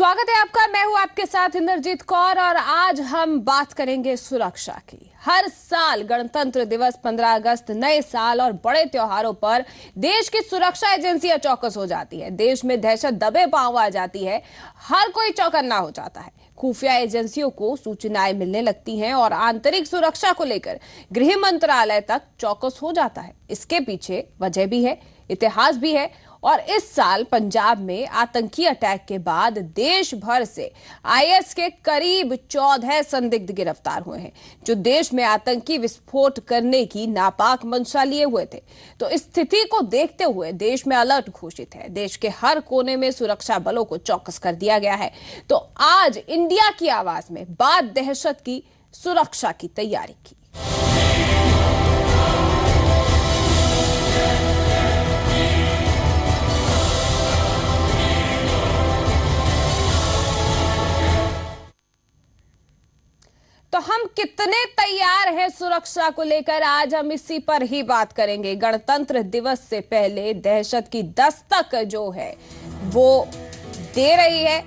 स्वागत है आपका। मैं हूं आपके साथ इंद्रजीत कौर और आज हम बात करेंगे सुरक्षा की। हर साल गणतंत्र दिवस, 15 अगस्त, नए साल और बड़े त्योहारों पर देश की सुरक्षा एजेंसियां चौकस हो जाती है। देश में दहशत दबे पांव आ जाती है, हर कोई चौकन्ना हो जाता है। खुफिया एजेंसियों को सूचनाएं मिलने लगती हैं और आंतरिक सुरक्षा को लेकर गृह मंत्रालय तक चौकस हो जाता है। इसके पीछे वजह भी है, इतिहास भी है। और इस साल पंजाब में आतंकी अटैक के बाद देश भर से आईएस के करीब 14 संदिग्ध गिरफ्तार हुए हैं, जो देश में आतंकी विस्फोट करने की नापाक मंशा लिए हुए थे। तो इस स्थिति को देखते हुए देश में अलर्ट घोषित है। देश के हर कोने में सुरक्षा बलों को चौकस कर दिया गया है। तो आज इंडिया की आवाज में बात दहशत की, सुरक्षा की तैयारी की। तो हम कितने तैयार हैं सुरक्षा को लेकर, आज हम इसी पर ही बात करेंगे। गणतंत्र दिवस से पहले दहशत की दस्तक जो है वो दे रही है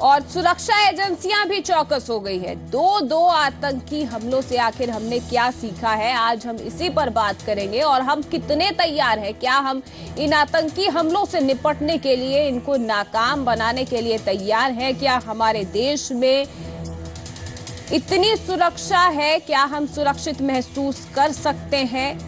और सुरक्षा एजेंसियां भी चौकस हो गई है। दो आतंकी हमलों से आखिर हमने क्या सीखा है, आज हम इसी पर बात करेंगे। और हम कितने तैयार हैं, क्या हम इन आतंकी हमलों से निपटने के लिए, इनको नाकाम बनाने के लिए तैयार हैं? क्या हमारे देश में इतनी सुरक्षा है, क्या हम सुरक्षित महसूस कर सकते हैं?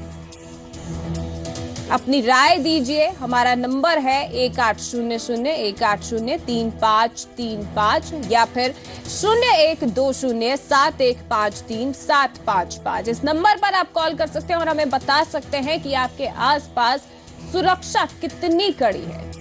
अपनी राय दीजिए। हमारा नंबर है 1800-180-3535 या फिर 0120-7153755। इस नंबर पर आप कॉल कर सकते हैं और हमें बता सकते हैं कि आपके आसपास सुरक्षा कितनी कड़ी है।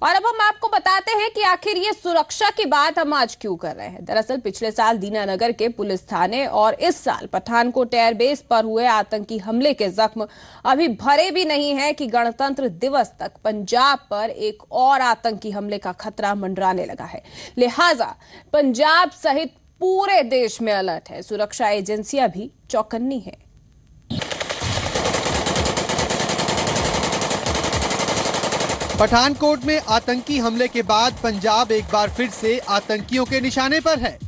और अब हम आपको बताते हैं कि आखिर ये सुरक्षा की बात हम आज क्यों कर रहे हैं। दरअसल पिछले साल दीनानगर के पुलिस थाने और इस साल पठानकोट एयरबेस पर हुए आतंकी हमले के जख्म अभी भरे भी नहीं है कि गणतंत्र दिवस तक पंजाब पर एक और आतंकी हमले का खतरा मंडराने लगा है। लिहाजा पंजाब सहित पूरे देश में अलर्ट है। सुरक्षा एजेंसियां भी चौकन्नी है। पठानकोट में आतंकी हमले के बाद पंजाब एक बार फिर से आतंकियों के निशाने पर है।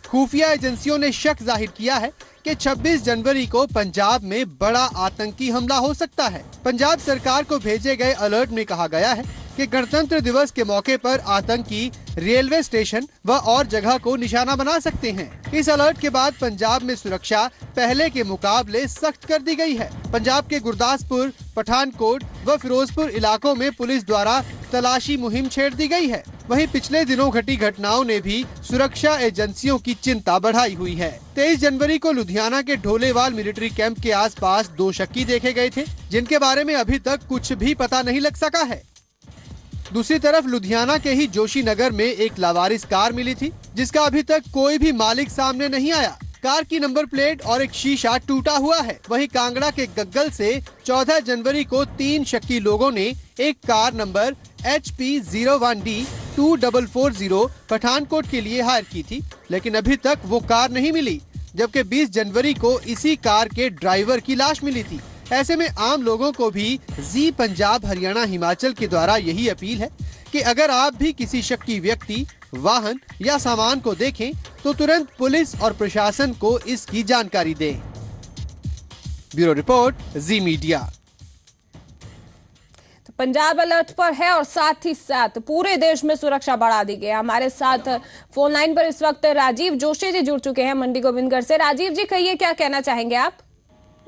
खुफिया एजेंसियों ने शक जाहिर किया है कि 26 जनवरी को पंजाब में बड़ा आतंकी हमला हो सकता है। पंजाब सरकार को भेजे गए अलर्ट में कहा गया है कि गणतंत्र दिवस के मौके पर आतंकी रेलवे स्टेशन व और जगह को निशाना बना सकते हैं। इस अलर्ट के बाद पंजाब में सुरक्षा पहले के मुकाबले सख्त कर दी गई है। पंजाब के गुरदासपुर, पठानकोट व फिरोजपुर इलाकों में पुलिस द्वारा तलाशी मुहिम छेड़ दी गई है। वहीं पिछले दिनों घटी घटनाओं ने भी सुरक्षा एजेंसियों की चिंता बढ़ाई हुई है। 23 जनवरी को लुधियाना के ढोलेवाल मिलिट्री कैंप के आसपास 2 शक्की देखे गए थे, जिनके बारे में अभी तक कुछ भी पता नहीं लग सका है। दूसरी तरफ लुधियाना के ही जोशी नगर में एक लावारिस कार मिली थी, जिसका अभी तक कोई भी मालिक सामने नहीं आया। कार की नंबर प्लेट और एक शीशा टूटा हुआ है। वहीं कांगड़ा के गग्गल से 14 जनवरी को 3 शक्की लोगों ने एक कार नंबर HP01D2440 पठानकोट के लिए हायर की थी, लेकिन अभी तक वो कार नहीं मिली। जबकि 20 जनवरी को इसी कार के ड्राइवर की लाश मिली थी। ऐसे में आम लोगों को भी जी पंजाब, हरियाणा, हिमाचल के द्वारा यही अपील है कि अगर आप भी किसी शक्की व्यक्ति, वाहन या सामान को देखें तो तुरंत पुलिस और प्रशासन को इसकी जानकारी दें। ब्यूरो रिपोर्ट, जी मीडिया। तो पंजाब अलर्ट पर है और साथ ही साथ पूरे देश में सुरक्षा बढ़ा दी गई है। हमारे साथ फोन लाइन पर इस वक्त राजीव जोशी जी जुड़ चुके हैं मंडी गोविंदगढ़ से। राजीव जी, कहिए, क्या कहना चाहेंगे आप?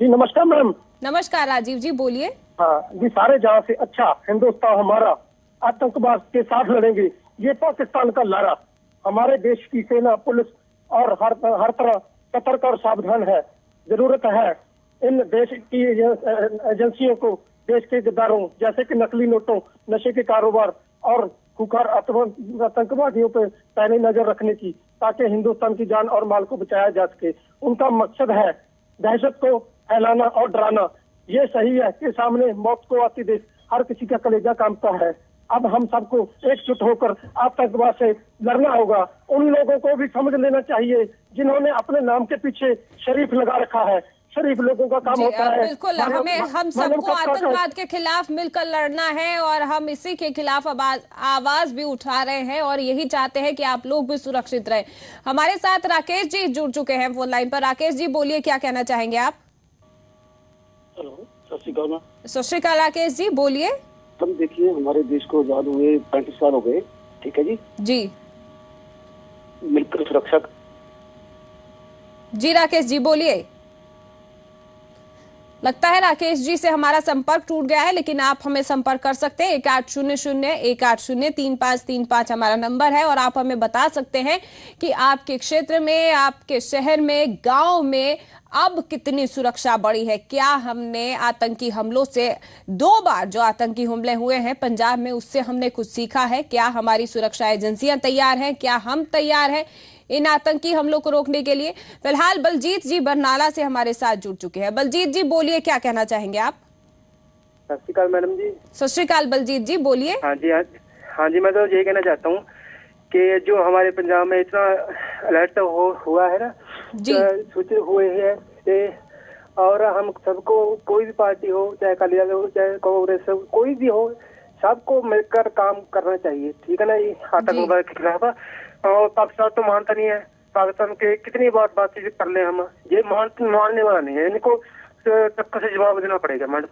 जी नमस्कार मैम। नमस्कार राजीव जी, बोलिए। हाँ जी, सारे जहां से अच्छा हिंदुस्तान हमारा, आतंकवाद के साथ लड़ेंगे, ये पाकिस्तान का लारा। हमारे देश की सेना, पुलिस और हर तरह सतर्क और सावधान है। जरूरत है इन देश की एजेंसियों को देश के गद्दारों जैसे कि नकली नोटों, नशे के कारोबार और खुखार आतंकवादियों पर पैनी नजर रखने की, ताकि हिंदुस्तान की जान और माल को बचाया जा सके। उनका मकसद है दहशत को फैलाना और डराना। ये सही है कि सामने मौत को आती देख हर किसी का कलेजा कांपता है। अब हम सबको एकजुट होकर आतंकवाद से लड़ना होगा। उन लोगों को भी समझ लेना चाहिए जिन्होंने अपने नाम के पीछे शरीफ लगा रखा है। शरीफ लोगों का काम होता है। बिल्कुल, हम सबको आतंकवाद के खिलाफ मिलकर लड़ना है और हम इसी के खिलाफ आवाज भी उठा रहे हैं और यही चाहते हैं कि आप लोग भी सुरक्षित रहे। हमारे साथ राकेश जी जुड़ चुके हैं फोन लाइन पर। राकेश जी बोलिए, क्या कहना चाहेंगे आप? हेलो, सत श्री अकाल। सत श्री अकाल राकेश जी, बोलिए। तुम देखिए, हमारे देश को आजाद हुए 35 साल हो गए, ठीक है जी। जी मिलकर सुरक्षा। जी राकेश जी बोलिए। लगता है राकेश जी से हमारा संपर्क टूट गया है, लेकिन आप हमें संपर्क कर सकते हैं। 1800-180-3535 हमारा नंबर है और आप हमें बता सकते हैं कि आपके क्षेत्र में, आपके शहर में, गांव में अब कितनी सुरक्षा बढ़ी है। क्या हमने आतंकी हमलों से 2 बार जो आतंकी हमले हुए हैं पंजाब में, उससे हमने कुछ सीखा है? क्या हमारी सुरक्षा एजेंसियां तैयार हैं? क्या हम तैयार हैं इन आतंकी हमलों को रोकने के लिए? फिलहाल बलजीत जी बरनाला से हमारे साथ जुड़ चुके हैं। बलजीत जी बोलिए, क्या कहना चाहेंगे आप? सत श्री अकाल मैडम जी। सत श्री अकाल बलजीत जी बोलिए। हाँ जी, मैं तो यही कहना चाहता हूँ कि जो हमारे पंजाब में इतना अलर्ट हुआ है ना जी, सूचित हुए हैं, और हम सबको, कोई भी पार्टी हो, चाहे अकाली दल हो, चाहे कांग्रेस हो, कोई भी हो, सबको मिलकर काम करना चाहिए, ठीक है ना। ये आतंकवाद के खिलाफ। और पाकिस्तान तो मानता नहीं है। पाकिस्तान के कितनी बातचीत कर ले हम, ये मानने वाला नहीं है। इनको टक्कर से जवाब देना पड़ेगा मैडम।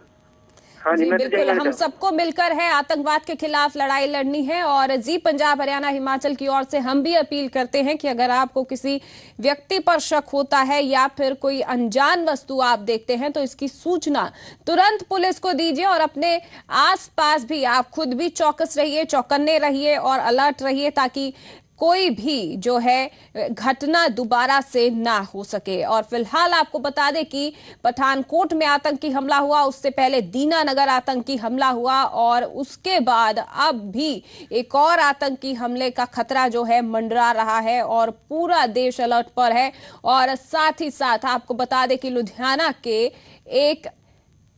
हाँ जी, बिल्कुल, हम सबको मिलकर है आतंकवाद के खिलाफ लड़ाई लड़नी है। और जी पंजाब, हरियाणा, हिमाचल की ओर से हम भी अपील करते हैं कि अगर आपको किसी व्यक्ति पर शक होता है या फिर कोई अनजान वस्तु आप देखते हैं तो इसकी सूचना तुरंत पुलिस को दीजिए और अपने आसपास भी आप खुद भी चौकस रहिए, चौकन्ने रहिए और अलर्ट रहिए, ताकि कोई भी जो है घटना दोबारा से ना हो सके। और फिलहाल आपको बता दें कि पठानकोट में आतंकी हमला हुआ, उससे पहले दीनानगर आतंकी हमला हुआ और उसके बाद अब भी एक और आतंकी हमले का खतरा जो है मंडरा रहा है और पूरा देश अलर्ट पर है। और साथ ही साथ आपको बता दें कि लुधियाना के एक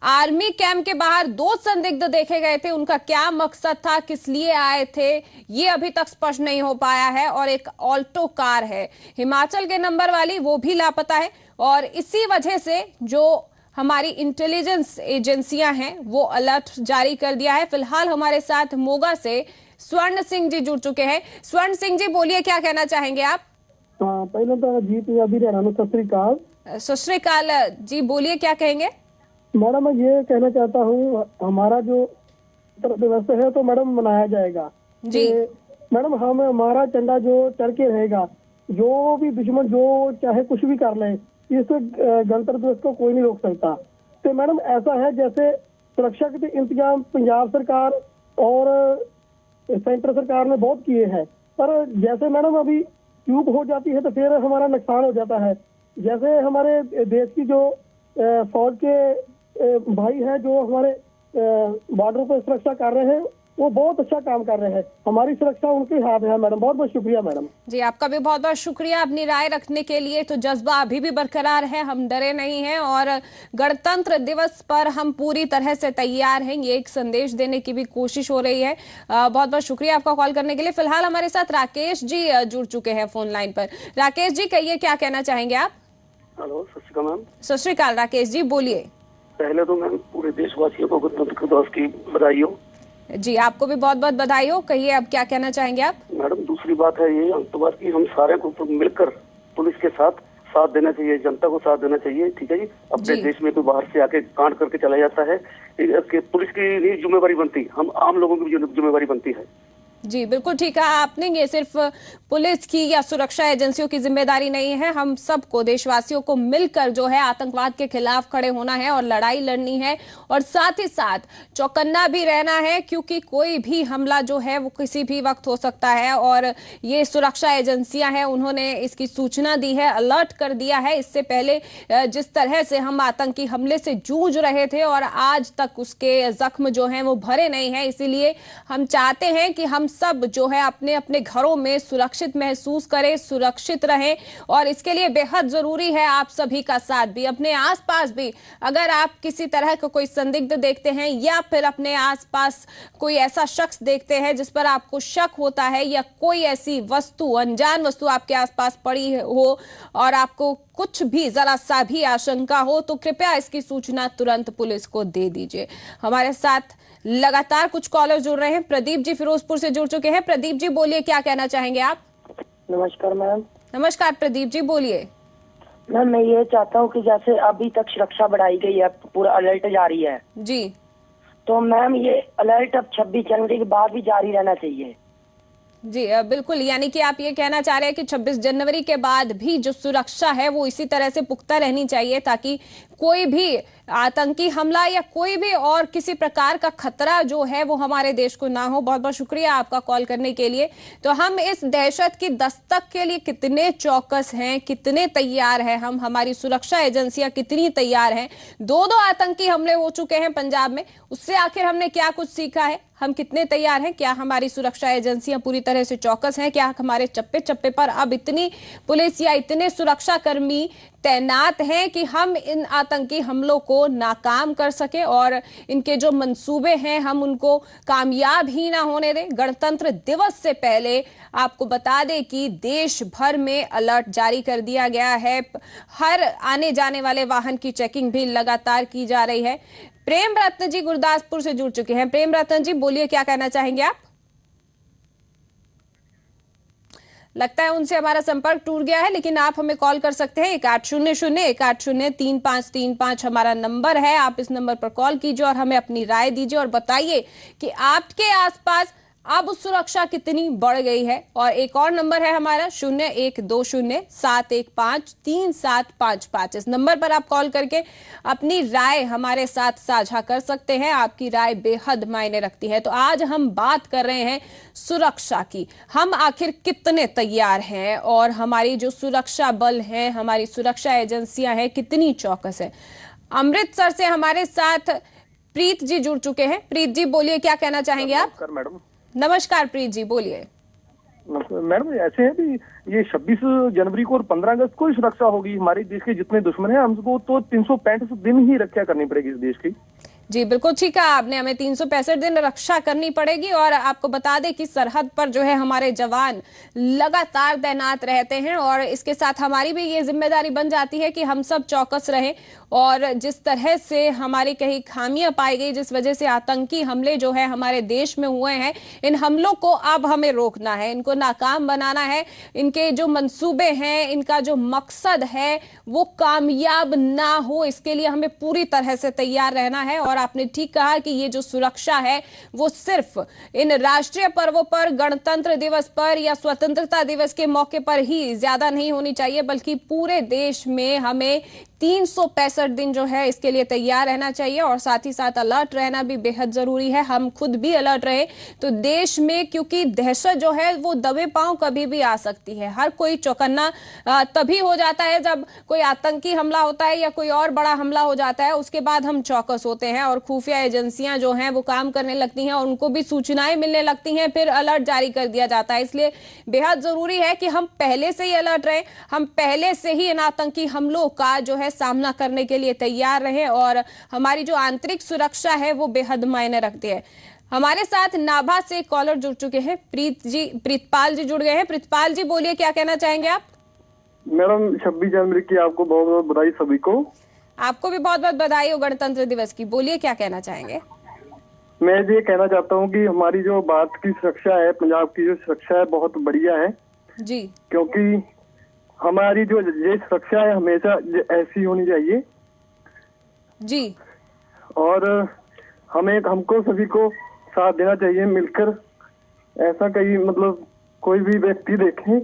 आर्मी कैंप के बाहर 2 संदिग्ध देखे गए थे। उनका क्या मकसद था, किस लिए आए थे, ये अभी तक स्पष्ट नहीं हो पाया है। और एक ऑल्टो कार है हिमाचल के नंबर वाली, वो भी लापता है। और इसी वजह से जो हमारी इंटेलिजेंस एजेंसियां हैं वो अलर्ट जारी कर दिया है। फिलहाल हमारे साथ मोगा से स्वर्ण सिंह जी जुड़ चुके हैं। स्वर्ण सिंह जी बोलिए, क्या कहना चाहेंगे आप? पहले तो जी पंजाबी हरियाणा, सत श्री अकाल। सत श्री अकाल जी, बोलिए, क्या कहेंगे? मैडम मैं ये कहना चाहता हूँ, हमारा जो दिवस है तो मैडम मनाया जाएगा जी। मैडम हमारा झंडा जो चढ़ के रहेगा, जो भी दुश्मन जो चाहे कुछ भी कर ले, इस गणतंत्र दिवस को कोई नहीं रोक सकता। तो मैडम ऐसा है जैसे सुरक्षा के इंतजाम पंजाब सरकार और सेंटर सरकार ने बहुत किए हैं, पर जैसे मैडम अभी चूक हो जाती है तो फिर हमारा नुकसान हो जाता है। जैसे हमारे देश की जो फौज के भाई हैं जो हमारे बॉर्डर पर सुरक्षा कर रहे हैं, वो बहुत अच्छा काम कर रहे हैं। हमारी सुरक्षा उनके हाथ है मैडम। बहुत बहुत शुक्रिया मैडम जी, आपका भी बहुत बहुत शुक्रिया अपनी राय रखने के लिए। तो जज्बा अभी भी बरकरार है, हम डरे नहीं हैं और गणतंत्र दिवस पर हम पूरी तरह से तैयार हैं, ये एक संदेश देने की भी कोशिश हो रही है। बहुत बहुत शुक्रिया आपका कॉल करने के लिए। फिलहाल हमारे साथ राकेश जी जुड़ चुके हैं फोन लाइन पर। राकेश जी कहिए, क्या कहना चाहेंगे आप? हेलो, सत श्री अकाल मैम। सत श्री अकाल राकेश जी, बोलिए। पहले तो मैम पूरे देशवासियों को गणतंत्र दिवस की बधाई हो। जी, आपको भी बहुत बहुत बधाई हो। कहिए, अब क्या कहना चाहेंगे आप? मैडम दूसरी बात है ये आतंकवाद की, हम सारे को मिलकर पुलिस के साथ देना चाहिए, जनता को साथ देना चाहिए, ठीक है जी। अपने देश में कोई बाहर से आके कांड करके चला जाता है, पुलिस की नहीं जिम्मेवारी बनती, हम आम लोगों की भी जिम्मेवारी बनती है। जी बिल्कुल ठीक कहा आपने, ये सिर्फ पुलिस की या सुरक्षा एजेंसियों की जिम्मेदारी नहीं है, हम सबको, देशवासियों को मिलकर जो है आतंकवाद के खिलाफ खड़े होना है और लड़ाई लड़नी है और साथ ही साथ चौकन्ना भी रहना है, क्योंकि कोई भी हमला जो है वो किसी भी वक्त हो सकता है। और ये सुरक्षा एजेंसियां हैं, उन्होंने इसकी सूचना दी है, अलर्ट कर दिया है। इससे पहले जिस तरह से हम आतंकी हमले से जूझ रहे थे और आज तक उसके जख्म जो हैं वो भरे नहीं है, इसीलिए हम चाहते हैं कि हम सब जो है अपने अपने घरों में सुरक्षित महसूस करें, सुरक्षित रहें, और इसके लिए बेहद जरूरी है आप सभी का साथ भी। अपने आसपास भी अगर आप किसी तरह का कोई संदिग्ध देखते हैं या फिर अपने आसपास कोई ऐसा शख्स देखते हैं जिस पर आपको शक होता है, या कोई ऐसी वस्तु, अनजान वस्तु आपके आसपास पड़ी हो और आपको कुछ भी जरा सा भी आशंका हो, तो कृपया इसकी सूचना तुरंत पुलिस को दे दीजिए। हमारे साथ लगातार कुछ कॉलर जुड़ रहे हैं। प्रदीप जी फिरोजपुर से जुड़ चुके हैं। प्रदीप जी बोलिए, क्या कहना चाहेंगे आप? नमस्कार मैम। नमस्कार प्रदीप जी, बोलिए। मैम मैं ये चाहता हूँ कि जैसे अभी तक सुरक्षा बढ़ाई गई है, पूरा अलर्ट जारी है जी, तो मैम ये अलर्ट अब 26 जनवरी के बाद भी जारी रहना चाहिए। जी बिल्कुल, यानी कि आप ये कहना चाह रहे हैं कि 26 जनवरी के बाद भी जो सुरक्षा है वो इसी तरह से पुख्ता रहनी चाहिए, ताकि कोई भी आतंकी हमला या कोई भी और किसी प्रकार का खतरा जो है वो हमारे देश को ना हो। बहुत बहुत शुक्रिया आपका कॉल करने के लिए। तो हम इस दहशत की दस्तक के लिए कितने चौकस हैं, कितने तैयार हैं हम, हमारी सुरक्षा एजेंसियां कितनी तैयार हैं? दो आतंकी हमले हो चुके हैं पंजाब में, उससे आखिर हमने क्या कुछ सीखा है? हम कितने तैयार हैं? क्या हमारी सुरक्षा एजेंसियां पूरी तरह से चौकस हैं? क्या हमारे चप्पे चप्पे पर अब इतनी पुलिस या इतने सुरक्षा कर्मी तैनात हैं कि हम इन आतंकी हमलों को नाकाम कर सके और इनके जो मंसूबे हैं हम उनको कामयाब ही ना होने दें? गणतंत्र दिवस से पहले आपको बता दें कि देश भर में अलर्ट जारी कर दिया गया है। हर आने जाने वाले वाहन की चेकिंग भी लगातार की जा रही है। प्रेम रत्न जी गुरदासपुर से जुड़ चुके हैं। प्रेम रत्न जी बोलिए, क्या कहना चाहेंगे आप? लगता है उनसे हमारा संपर्क टूट गया है, लेकिन आप हमें कॉल कर सकते हैं। 1800-180-3535 हमारा नंबर है। आप इस नंबर पर कॉल कीजिए और हमें अपनी राय दीजिए और बताइए कि आपके आसपास अब सुरक्षा कितनी बढ़ गई है। और एक और नंबर है हमारा 0120-715-3755। इस नंबर पर आप कॉल करके अपनी राय हमारे साथ साझा कर सकते हैं। आपकी राय बेहद मायने रखती है। तो आज हम बात कर रहे हैं सुरक्षा की। हम आखिर कितने तैयार हैं और हमारी जो सुरक्षा बल हैं, हमारी सुरक्षा एजेंसियां हैं, कितनी चौकस है? अमृतसर से हमारे साथ प्रीत जी जुड़ चुके हैं। प्रीत जी बोलिए, क्या कहना चाहेंगे आप? मैडम नमस्कार प्रीत जी, बोलिए। मैडम ऐसे है कि ये 26 जनवरी को और 15 अगस्त को ही सुरक्षा होगी। हमारे देश के जितने दुश्मन हैं हमको तो 365 दिन ही रक्षा करनी पड़ेगी इस देश की। जी बिल्कुल ठीक कहा आपने, हमें 365 दिन रक्षा करनी पड़ेगी। और आपको बता दें कि सरहद पर जो है हमारे जवान लगातार तैनात रहते हैं और इसके साथ हमारी भी ये जिम्मेदारी बन जाती है कि हम सब चौकस रहें। और जिस तरह से हमारी कहीं खामियां पाई गई, जिस वजह से आतंकी हमले जो है हमारे देश में हुए हैं, इन हमलों को अब हमें रोकना है, इनको नाकाम बनाना है। इनके जो मंसूबे हैं, इनका जो मकसद है वो कामयाब ना हो, इसके लिए हमें पूरी तरह से तैयार रहना है। और आपने ठीक कहा कि ये जो सुरक्षा है वो सिर्फ इन राष्ट्रीय पर्वों पर, गणतंत्र दिवस पर या स्वतंत्रता दिवस के मौके पर ही ज्यादा नहीं होनी चाहिए, बल्कि पूरे देश में हमें 365 दिन जो है इसके लिए तैयार रहना चाहिए। और साथ ही साथ अलर्ट रहना भी बेहद जरूरी है। हम खुद भी अलर्ट रहे तो देश में, क्योंकि दहशत जो है वो दबे पांव कभी भी आ सकती है। हर कोई चौकन्ना तभी हो जाता है जब कोई आतंकी हमला होता है या कोई और बड़ा हमला हो जाता है, उसके बाद हम चौकस होते हैं और खुफिया एजेंसियां जो हैं वो काम करने लगती हैं और उनको भी सूचनाएं मिलने लगती हैं, फिर अलर्ट जारी कर दिया जाता है। इसलिए बेहद जरूरी है कि हम पहले से ही अलर्ट रहें, हम पहले से ही इन आतंकी हमलों का जो है सामना करने के लिए तैयार रहें और हमारी जो आंतरिक सुरक्षा है वो बेहद मायने रखती है। हमारे साथ नाभा से कॉलर जुड़ चुके हैं, प्रीतपाल जी जुड़ गए हैं। प्रीतपाल जी बोलिए, क्या कहना चाहेंगे आप? मैडम 26 जनवरी की आपको बहुत बहुत बधाई सभी को। आपको भी बहुत बहुत बधाई हो गणतंत्र दिवस की। बोलिए, क्या कहना चाहेंगे? मैं ये कहना चाहता हूँ कि हमारी जो भारत की सुरक्षा है, पंजाब की जो सुरक्षा है बहुत बढ़िया है जी, क्योंकि हमारी जो ये सुरक्षा है हमेशा ऐसी होनी चाहिए जी। और हमको सभी को साथ देना चाहिए मिलकर। ऐसा कहीं मतलब कोई भी व्यक्ति देखें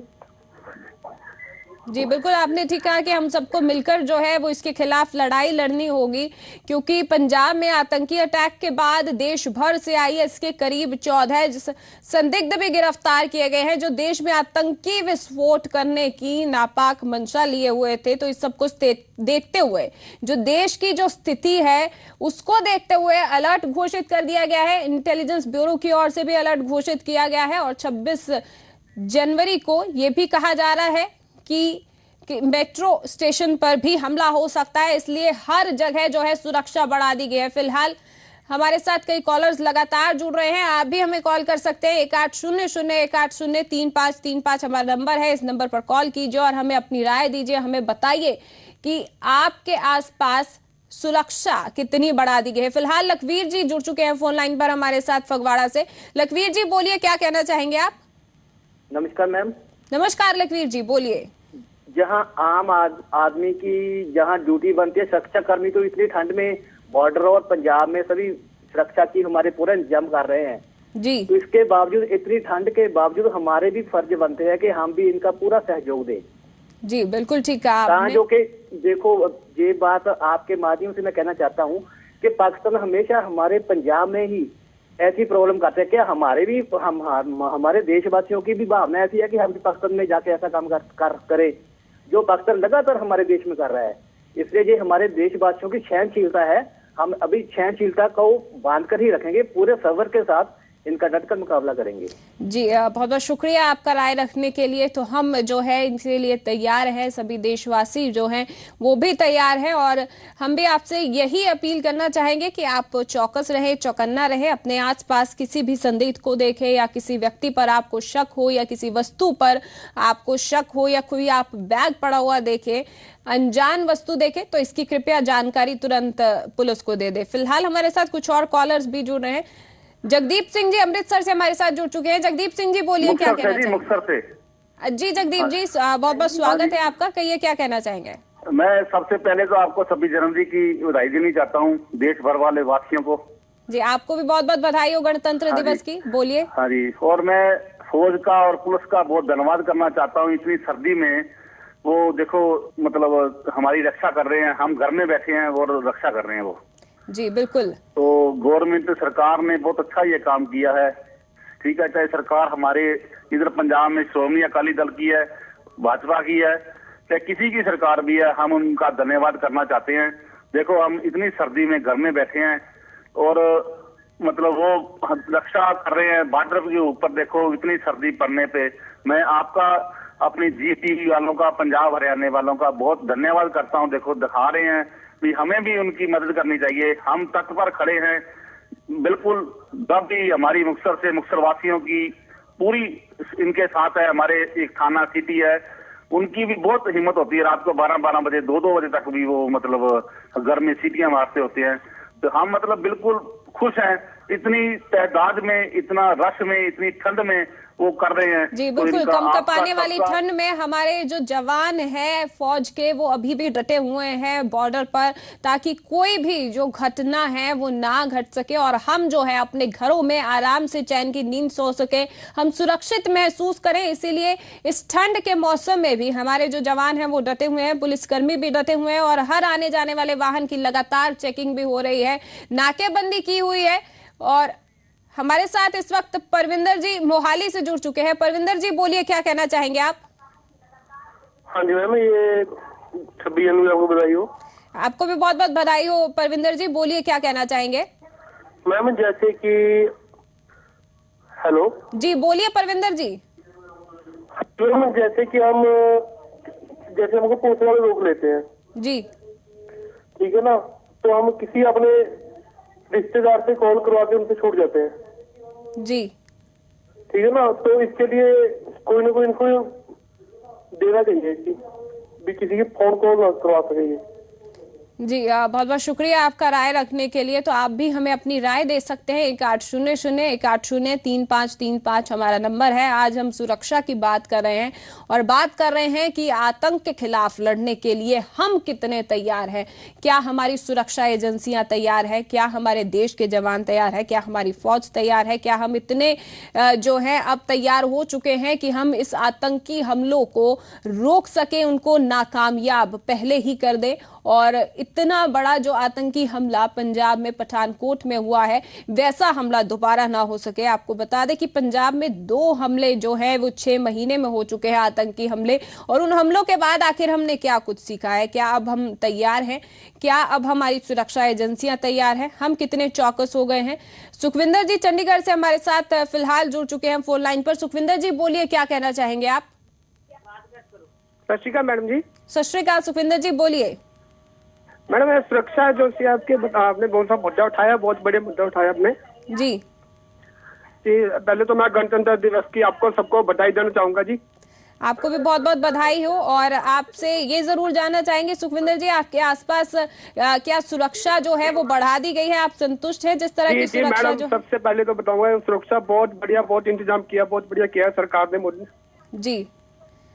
जी बिल्कुल, आपने ठीक कहा कि हम सबको मिलकर जो है वो इसके खिलाफ लड़ाई लड़नी होगी, क्योंकि पंजाब में आतंकी अटैक के बाद देश भर से आईएस के करीब 14 संदिग्ध भी गिरफ्तार किए गए हैं, जो देश में आतंकी विस्फोट करने की नापाक मंशा लिए हुए थे। तो इस सब कुछ देखते हुए, जो देश की जो स्थिति है उसको देखते हुए अलर्ट घोषित कर दिया गया है। इंटेलिजेंस ब्यूरो की ओर से भी अलर्ट घोषित किया गया है और 26 जनवरी को ये भी कहा जा रहा है कि मेट्रो स्टेशन पर भी हमला हो सकता है, इसलिए हर जगह जो है सुरक्षा बढ़ा दी गई है। फिलहाल हमारे साथ कई कॉलर्स लगातार जुड़ रहे हैं, आप भी हमें कॉल कर सकते हैं। 1800-180-3535 हमारा नंबर है, इस नंबर पर कॉल कीजिए और हमें अपनी राय दीजिए। हमें बताइए कि आपके आसपास सुरक्षा कितनी बढ़ा दी गई है। फिलहाल लखवीर जी जुड़ चुके हैं फोन लाइन पर हमारे साथ फगवाड़ा से। लखवीर जी बोलिए, क्या कहना चाहेंगे आप? नमस्कार मैम। नमस्कार लखवीर जी, बोलिए। जहां आम आदमी की जहां ड्यूटी बनती है, सुरक्षा कर्मी तो इतनी ठंड में बॉर्डर और पंजाब में सभी सुरक्षा की हमारे पूरा इंतजाम कर रहे हैं जी। तो इसके बावजूद, इतनी ठंड के बावजूद हमारे भी फर्ज बनते हैं कि हम भी इनका पूरा सहयोग दें। जी बिल्कुल ठीक कहा आपने। जो कि देखो, ये बात आपके माध्यम से मैं कहना चाहता हूँ कि पाकिस्तान हमेशा हमारे पंजाब में ही ऐसी प्रॉब्लम करते हैं। क्या हमारे भी हमारे देशवासियों की भी भावना ऐसी है कि हम भी पाकिस्तान में जाके ऐसा काम करें जो पाकिस्तान लगातार हमारे देश में कर रहा है। इसलिए ये हमारे देशवासियों की सहनशीलता है, हम अभी सहनशीलता को बांध कर ही रखेंगे, पूरे सब्र के साथ इनका डटकर मुकाबला करेंगे। जी बहुत बहुत शुक्रिया आपका राय रखने के लिए। तो हम जो है इनके लिए तैयार हैं, सभी देशवासी जो हैं वो भी तैयार हैं और हम भी आपसे यही अपील करना चाहेंगे कि आप चौकस रहे, चौकन्ना रहे, अपने आसपास किसी भी संदिग्ध को देखें या किसी व्यक्ति पर आपको शक हो या किसी वस्तु पर आपको शक हो या कोई आप बैग पड़ा हुआ देखें, अनजान वस्तु देखें, तो इसकी कृपया जानकारी तुरंत पुलिस को दे दे। फिलहाल हमारे साथ कुछ और कॉलर्स भी जुड़ रहे हैं। जगदीप सिंह जी अमृतसर से हमारे साथ जुड़ चुके हैं। जगदीप सिंह जी बोलिए, क्या कहना चाहेंगे? मुक्तसर से जी जगदीप जी बहुत बहुत स्वागत है आपका, कहिए क्या कहना चाहेंगे? मैं सबसे पहले तो आपको 26 जनवरी की बधाई देनी चाहता हूँ, देश भर वाले वासियों को। जी आपको भी बहुत बहुत बधाई हो गणतंत्र दिवस की, बोलिए। हाँ जी, और मैं फौज का और पुलिस का बहुत धन्यवाद करना चाहता हूँ। इतनी सर्दी में वो देखो मतलब हमारी रक्षा कर रहे हैं, हम घर में बैठे हैं और रक्षा कर रहे हैं वो। जी बिल्कुल। तो गवर्नमेंट सरकार ने बहुत अच्छा ये काम किया है, ठीक है। चाहे सरकार हमारे इधर पंजाब में श्रोमणी अकाली दल की है, भाजपा की है, चाहे किसी की सरकार भी है, हम उनका धन्यवाद करना चाहते हैं। देखो हम इतनी सर्दी में घर में बैठे हैं और मतलब वो रक्षा कर रहे हैं बॉर्डर के ऊपर। देखो इतनी सर्दी पड़ने पे मैं आपका, अपनी GTV वालों का, पंजाब हरियाणा वालों का बहुत धन्यवाद करता हूँ। देखो दिखा रहे हैं कि हमें भी उनकी मदद करनी चाहिए, हम तट पर खड़े हैं बिल्कुल। दब भी हमारी मुक्तसर वासियों की पूरी इनके साथ है। हमारे एक थाना सिटी है, उनकी भी बहुत हिम्मत होती है, रात को 12-12 बजे 2-2 बजे तक भी वो मतलब घर में सीटियां मारते होते हैं। तो हम मतलब बिल्कुल खुश हैं, इतनी तादाद में, इतना रश में, इतनी ठंड में वो कर रहे हैं। जी बिल्कुल, कंपकपाने वाली ठंड में हमारे जो जवान हैं फौज के, वो अभी भी डटे हुए हैं बॉर्डर पर, ताकि कोई भी जो घटना है वो ना घट सके और हम जो है अपने घरों में आराम से चैन की नींद सो सके, हम सुरक्षित महसूस करें। इसीलिए इस ठंड के मौसम में भी हमारे जो जवान हैं वो डटे हुए हैं, पुलिसकर्मी भी डटे हुए हैं और हर आने जाने वाले वाहन की लगातार चेकिंग भी हो रही है, नाकेबंदी की हुई है। और हमारे साथ इस वक्त परविंदर जी मोहाली से जुड़ चुके हैं। परविंदर जी बोलिए, क्या कहना चाहेंगे आप? हाँ जी मैम, ये 26 जनवरी आपको बधाई हो। आपको भी बहुत बहुत बधाई हो परविंदर जी, बोलिए क्या कहना चाहेंगे? मैम जैसे कि हेलो जी बोलिए परविंदर जी। मैम जैसे कि जैसे हमको पुलिस वाले रोक लेते हैं जी, ठीक है ना, तो हम किसी अपने रिश्तेदार से कॉल करवा के उनसे छूट जाते हैं जी, ठीक है ना। तो इसके लिए कोई ना कोई इनको देना चाहिए कि भी किसी की फोन कॉल करवा सके। जी बहुत बहुत शुक्रिया आपका राय रखने के लिए। तो आप भी हमें अपनी राय दे सकते हैं। 1800-180-3535 हमारा नंबर है। आज हम सुरक्षा की बात कर रहे हैं और बात कर रहे हैं कि आतंक के खिलाफ लड़ने के लिए हम कितने तैयार हैं। क्या हमारी सुरक्षा एजेंसियां तैयार है? क्या हमारे देश के जवान तैयार है? क्या हमारी फौज तैयार है? क्या हम इतने जो है अब तैयार हो चुके हैं कि हम इस आतंकी हमलों को रोक सके, उनको नाकामयाब पहले ही कर दे? और इतना बड़ा जो आतंकी हमला पंजाब में पठानकोट में हुआ है, वैसा हमला दोबारा ना हो सके। आपको बता दें कि पंजाब में 2 हमले जो है वो 6 महीने में हो चुके हैं, आतंकी हमले। और उन हमलों के बाद आखिर हमने क्या कुछ सीखा है? क्या अब हम तैयार हैं? क्या अब हमारी सुरक्षा एजेंसियां तैयार हैं? हम कितने चौकस हो गए हैं? सुखविंदर जी चंडीगढ़ से हमारे साथ फिलहाल जुड़ चुके हैं फोन लाइन पर। सुखविंदर जी बोलिए, क्या कहना चाहेंगे आप? सत श्री अकाल मैडम जी। सत श्री अकाल सुखविंदर जी बोलिए। मैडम सुरक्षा जो सी आपने बहुत सा मुद्दा उठाया, बहुत बड़े मुद्दा उठाया आपने जी। पहले तो मैं गणतंत्र दिवस की आपको सबको बधाई देना चाहूंगा जी। आपको भी बहुत बहुत बधाई हो। और आपसे ये जरूर जानना चाहेंगे सुखविंदर जी, आपके आसपास क्या सुरक्षा जो है वो बढ़ा दी गई है? आप संतुष्ट हैं जिस तरह की सुरक्षा? मैडम सबसे पहले तो बताऊंगा सुरक्षा बहुत बढ़िया, बहुत इंतजाम किया, बहुत बढ़िया किया सरकार ने मोदी जी।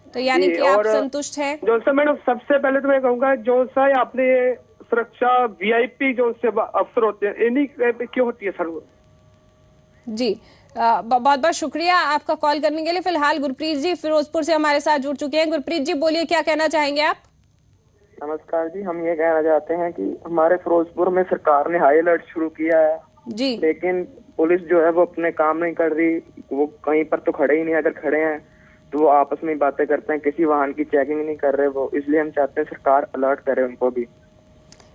तो यानी कि आप संतुष्ट हैं? जो सा मैडम सबसे पहले तो मैं कहूंगा जो सा आपने सुरक्षा वीआईपी जो से अफसर होते हैं इन्हीं क्यों होती है सर? जी बहुत बहुत शुक्रिया आपका कॉल करने के लिए। फिलहाल गुरप्रीत जी फिरोजपुर से हमारे साथ जुड़ चुके हैं। गुरप्रीत जी बोलिए, क्या कहना चाहेंगे आप? नमस्कार जी। हम ये कहना चाहते हैं कि हमारे फिरोजपुर में सरकार ने हाई अलर्ट शुरू किया है जी, लेकिन पुलिस जो है वो अपने काम नहीं कर रही। वो कहीं पर तो खड़े ही नहीं, अगर खड़े हैं तो वो आपस में बातें करते हैं, किसी वाहन की चेकिंग नहीं कर रहे वो। इसलिए हम चाहते हैं सरकार अलर्ट करे उनको भी।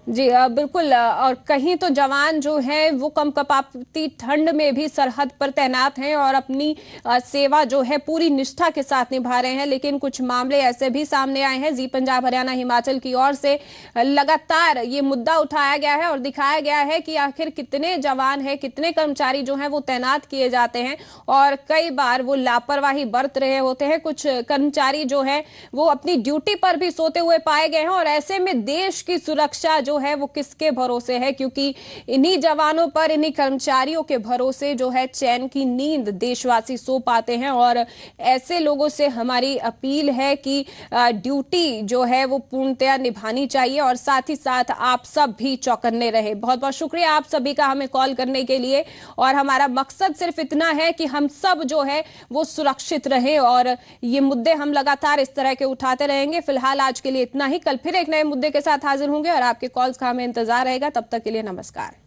जी बिल्कुल। और कहीं तो जवान जो है वो कंपकंपाती ठंड में भी सरहद पर तैनात हैं और अपनी सेवा जो है पूरी निष्ठा के साथ निभा रहे हैं। लेकिन कुछ मामले ऐसे भी सामने आए हैं। जी पंजाब हरियाणा हिमाचल की ओर से लगातार ये मुद्दा उठाया गया है और दिखाया गया है कि आखिर कितने जवान हैं, कितने कर्मचारी जो हैं वो तैनात किए जाते हैं और कई बार वो लापरवाही बरत रहे होते हैं। कुछ कर्मचारी जो है वो अपनी ड्यूटी पर भी सोते हुए पाए गए हैं। और ऐसे में देश की सुरक्षा जो है वो किसके भरोसे है? क्योंकि इन्हीं जवानों पर, इन्हीं कर्मचारियों के भरोसे जो है चैन की नींद देशवासी सो पाते हैं। और ऐसे लोगों से हमारी अपील है कि ड्यूटी जो है वो पूर्णतया निभानी चाहिए और साथ ही साथ आप सब भी चौकन्ने रहे। बहुत बहुत शुक्रिया आप सभी का हमें कॉल करने के लिए। और हमारा मकसद सिर्फ इतना है कि हम सब जो है वो सुरक्षित रहे और ये मुद्दे हम लगातार इस तरह के उठाते रहेंगे। फिलहाल आज के लिए इतना ही। कल फिर एक नए मुद्दे के साथ हाजिर होंगे और आपके कॉल्स का हमें इंतजार रहेगा। तब तक के लिए नमस्कार।